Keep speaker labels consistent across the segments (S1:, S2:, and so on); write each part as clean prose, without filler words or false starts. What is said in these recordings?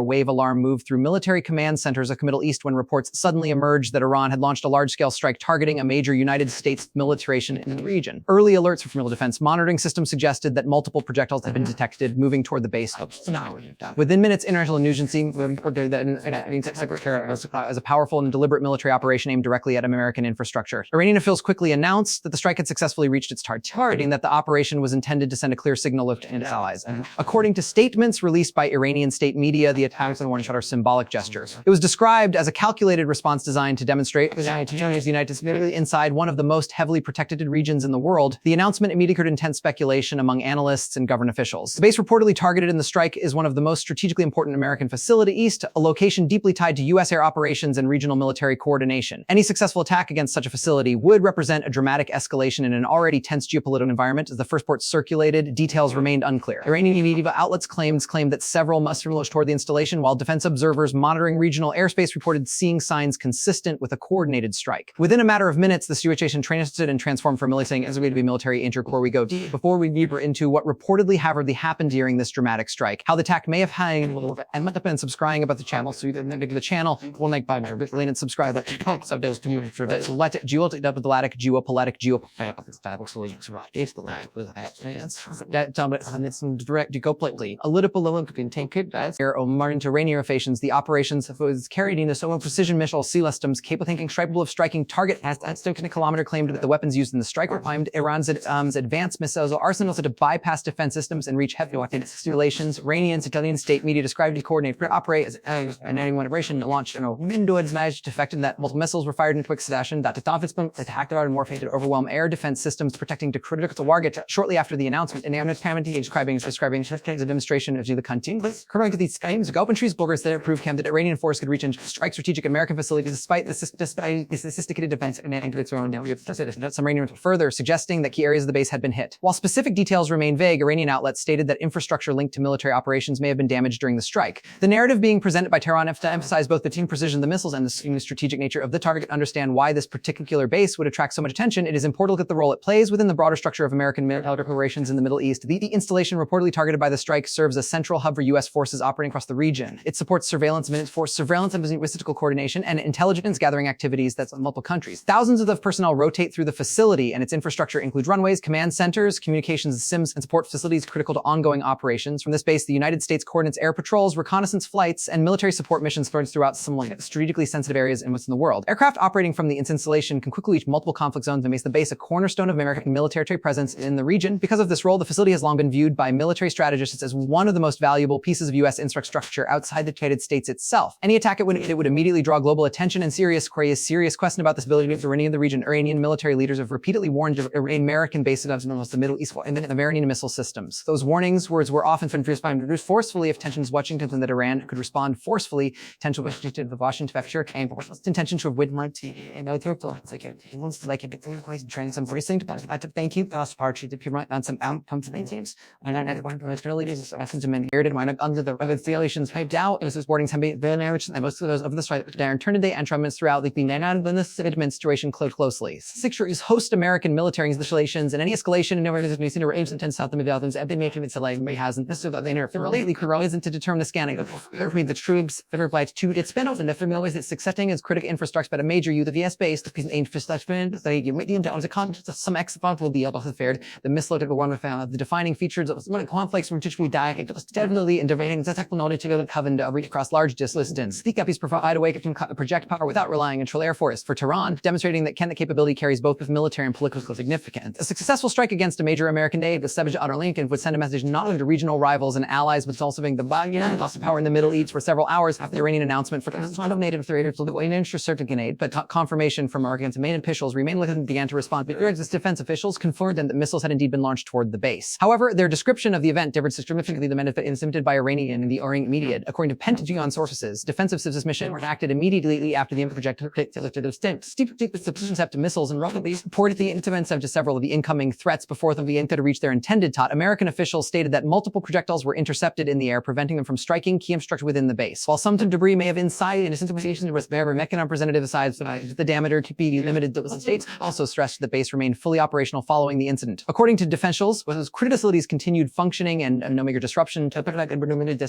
S1: wave alarm moved through military command centers of the Middle East when reports suddenly emerged that Iran had launched a large-scale strike targeting a major United States military in the region. Early alerts from missile defense monitoring systems suggested that multiple projectiles had been detected moving toward the base. Within minutes, international news agency reported that as a powerful and deliberate military operation aimed directly at American infrastructure. Iranian officials quickly announced that the strike had successfully reached its target, targeting that the operation was intended to send a clear signal to its allies. According to statements released by Iranian state media, the attacks and warning shot are symbolic gestures. It was described as a calculated response designed to demonstrate the United States inside one of the most heavily protected regions in the world. The announcement immediately created intense speculation among analysts and government officials. The base reportedly targeted in the strike is one of the most strategically important American facilities east, a location deeply tied to U.S. air operations and regional military coordination. Any successful attack against such a facility would represent a dramatic escalation in an already tense geopolitical environment. As the first report circulated, details remained unclear. Iranian media outlets claimed that several must launch toward the installation, while defense observers monitoring regional airspace reported seeing signs consistent with a coordinated strike. Within a matter of minutes, the situation transited and transformed from military as a way to be military intercore. We go deep before we deeper into what reportedly happened during this dramatic strike, how the attack may have hanged a little bit, and might have been subscribing about the channel. So you can go to the channel, we'll like by my link and subscribe. So those direct go plainly. A little below can take it as Martin Iranian officials. The operations was carried in so precision missile sea systems capable of thinking capable of striking target at 1 kilometer. Claimed that the weapons used in the strike were primed Iran's advanced missile arsenals to bypass defense systems and reach heavy installations. Iranian Italian state media described the coordinated operate as an anyone operation launched Windows managed to affect that multiple missiles were fired into quick succession that attacked and warfare to overwhelm air defense systems protecting to critical target. Shortly after the announcement, an describing a demonstration of the country. According to these claims, open trees bloggers that proved that Iranian force could reach and strike strategic American facilities despite the sophisticated defense and its own. Some Iranians further suggesting that key areas of the base had been hit. While specific details remain vague, Iranian outlets stated that infrastructure linked to military operations may have been damaged during the strike. The narrative being presented by Tehran emphasized both the team precision of the missiles and the strategic nature of the target. Understand why this particular base would attract so much attention. It is important to look at the role it plays within the broader structure of American military operations in the Middle East. The installation reportedly targeted by the strike serves as a central hub for U.S. forces operating across the region. It supports surveillance and logistical coordination and intelligence gathering activities that's in multiple countries. Thousands of the personnel rotate through the facility, and its infrastructure includes runways, command centers, communications systems, and support facilities critical to ongoing operations. From this base, the United States coordinates air patrols, reconnaissance flights, and military support missions throughout some strategically sensitive areas in within the world. Aircraft operating from the installation can quickly reach multiple conflict zones and makes the base a cornerstone of American military presence in the region. Because of this role, the facility has long been viewed by military strategists as one of the most valuable pieces of U.S. infrastructure outside the United States itself. Any attack it would immediately draw global attention and serious question about this ability of the region. Iranian military leaders have repeatedly warned of American bases in the Middle East and the Iranian missile systems. Those warnings were often introduced forcefully if tensions Washington and that Iran could respond forcefully to the Washington factor and intention to win and training some bracing to thank you party to provide on some outcomes of teams and I one of the early days of inherited when under the regulations piped out it was boarding and most of those of the strike there turned day and tremendous throughout the this administration closely. Six host American military installations and any escalation in over aims and south of the mountains and they make it like may hasn't this is the interference lately isn't to determine the scanning of the troops that are applied to its spin off and the familiar is accepting as critical infrastructure but a major youth of US base the piece of infrastructure they give medium down the content of some exponent will be able to fared the missile to one found the defining features of some conflicts from which we die it was definitely intervening the technical knowledge to go to coven to reach across large distance. The copies provide a way to project power without relying on Air Force for Tehran, demonstrating that the capability carries both with military and political significance. A successful strike against a major American aid with Savage Outer Lincoln would send a message not only to regional rivals and allies, but also being the loss of power in the Middle East for several hours after the Iranian announcement for the native traders to the intercepted aid, but confirmation from Americans and main officials remained and began to respond. But defense officials confirmed that the missiles had indeed been launched toward the base. However, their description of the event differed significantly the benefit intimated by Iranian and the Orient media. According to Pentagon sources, defensive systems mission were acted immediately after the projectile subsistence after missiles and rockets reported the incidents of several of the incoming threats before the to reach their intended target. American officials stated that multiple projectiles were intercepted in the air, preventing them from striking key infrastructure within the base. While some debris may have incited in situations where American representative sides the diameter to be limited, the states also stressed the base remained fully operational following the incident. According to defense officials, critical facilities continued functioning and no major disruption to limited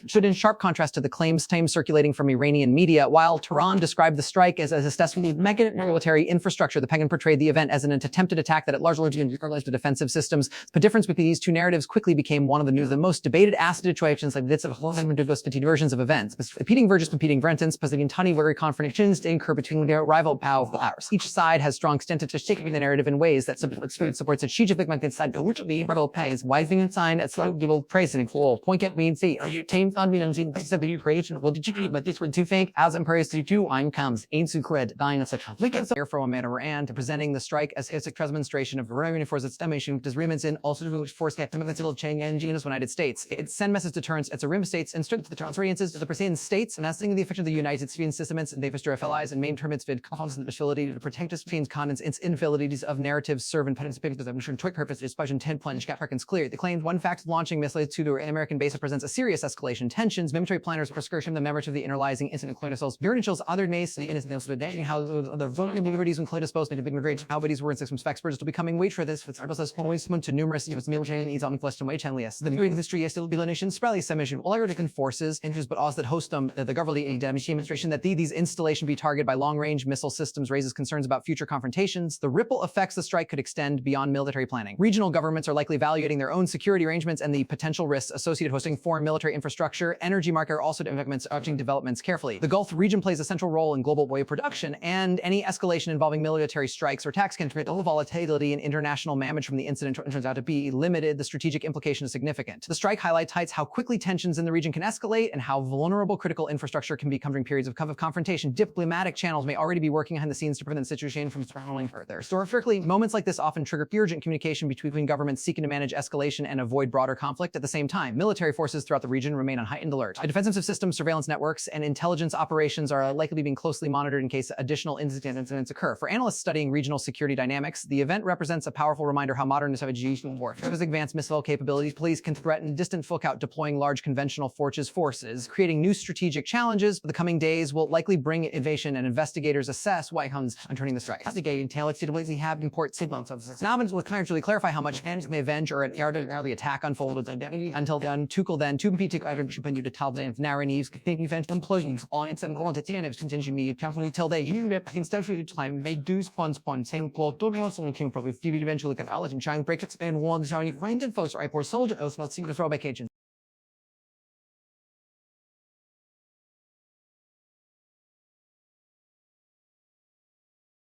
S1: stood in sharp contrast to the claims circulating from Iranian media. While Tehran described the strike as a successful military infrastructure, the Pentagon portrayed the event as an attempted attack that at large neutralized the defensive systems. The difference between these two narratives quickly became one of the most debated situations like this of versions of events. Competing versions, presenting very confrontations to incur between their rival powers. Each side has strong extent to shaping the narrative in ways that supports its strategic inside which the rebel pays wising and sign at slow give praise and full point get mean see are you team on me and the creation well did you but this one too fake as praise to two I'm comes ain't so cred dying of such here from a matter and presenting the strike as a demonstration of Iranian forces estimation disagreements in also to force chain and genus United States. It send message deterrence at the rim states and strength the transferences to the preceding states and asking the effect of the United States systems and they fester allies and main terms vid constant ability to protect us between continents its infidelities of narratives serve and participating to the twit purpose is budget 10 plunge gap reckons clear. The claims one fact launching missiles to the American base presents a serious escalation tensions military planners prescription the members of the interlizing incident clonisals Virginals other nays the innocent of the how the vulnerabilities when disposed into big migrate how bodies were in systems experts to becoming wait for this with articles always to numerous military needs on flesh and way chenlius the new history is still be nation sprally submission all American forces interest but also that host them the government demonstration that these installation be targeted by long-range missile systems raises concerns about future confrontations. The ripple effects the strike could extend beyond military planning. Regional governments are likely evaluating their own security arrangements and the potential risks associated with hosting foreign military infrastructure. Energy market are also watching developments carefully. The Gulf region plays a central role in global oil production, and any escalation involving military strikes or attacks can create volatility and international damage from the incident turns out to be limited. The strategic implication is significant. The strike highlights how quickly tensions in the region can escalate and how vulnerable critical infrastructure can become during periods of confrontation. Diplomatic channels may already be working behind the scenes to prevent the situation from spiraling further. Historically, moments like this often trigger urgent communication between governments seeking to manage escalation and avoid broader conflict. At the same time, military forces throughout the region remain on heightened alert. Defensive systems, surveillance networks, and intelligence operations are likely being closely monitored in case additional incidents occur. For analysts studying regional security dynamics, the event represents a powerful reminder how modern geopolitical warfare. As advanced missile capabilities, police can threaten distant lookout, deploying large conventional forces, creating new strategic challenges. The coming days will likely bring innovation, and investigators assess why comes on turning the strike. Investigating tailored to the have import signals of this. Now will clearly clarify how much ends may avenge or how the attack unfolded until then. Tukul then to be to continue to tell them narratives, event implosions on its and quantitative contingency carefully till they instead of time may do spawn same plot to also king probably eventually can knowledge and trying break it and one shiny find and folks right for soldier else not seem to throw back agents.